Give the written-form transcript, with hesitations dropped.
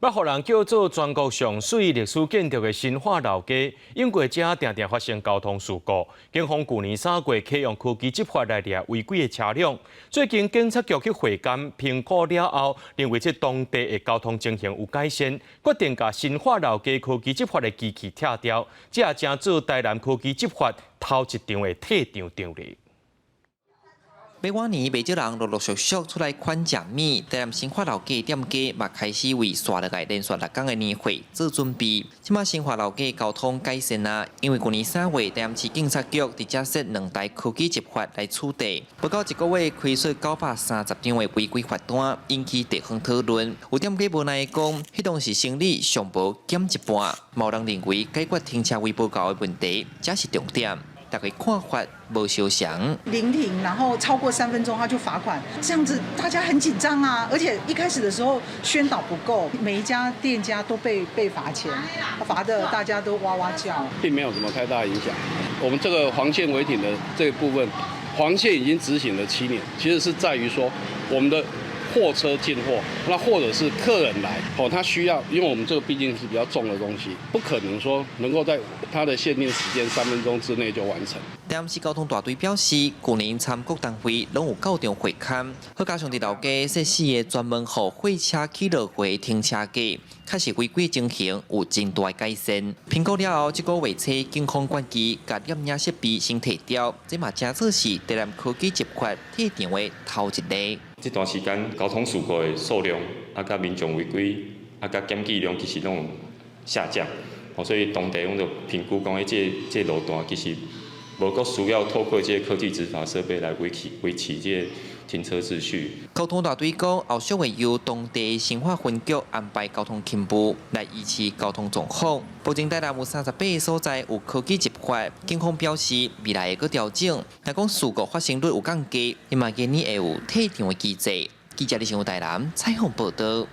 要互人叫做全国上水历史建筑的新化老街，因过这常常发生交通事故。警方去年3月启用科技执法来抓违规的车辆。最近警察局去会监评估了后，认为这当地的交通情形有改善，决定把新化老街科技执法的机器拆掉，这也正做台南科技执法头一场的退场场例。每往年，不少人陆陆续续出来款食米，台南新华老街店家嘛开始为刷落来连续6天的年会做准备。即马新华老街交通改善啊，因为去年3月台南市警察局直接设2台科技执法来处理，不到1个月亏损930张的违规罚单，引起地方讨论。有店家无奈讲，迄当时生理上无减一半，某人认为解决停车位不够的问题才是重点。大家看法无相同。临停，然后超过3分钟他就罚款，这样子大家很紧张啊！而且一开始的时候宣导不够，每一家店家都被罚钱，罚的大家都哇哇叫，并没有什么太大影响。我们这个黄线违停的这个部分，黄线已经执行了7年，其实是在于说我们的货车进货，那或者是客人来他需要，因为我们这个毕竟是比较重的东西，不可能说能够在它的限定时间3分钟之内就完成。台南市交通大队表示，去年参各单位拢有9场会勘，再加上伫老街设4个专门予货车起落回停车格，确实违规情形有真大改善。评估了后，这个月初警方关机，甲验影设备先提掉，这嘛正做是台南科技执法退场的头一例。这段时间交通事故的数量，甲民众违规，甲检举量其实拢有下降，所以当地我们就评估讲，这路段其实无够需要透过这科技执法设备来维持这停车秩序。交通大队讲，后续会由当地新化分局安排交通勤务来维持交通状况。目前台南有38个所在有科技执法，警方表示未来会搁调整。若讲事故发生率有降低，伊嘛建议会有退场的机制。记者李新台南采访报道。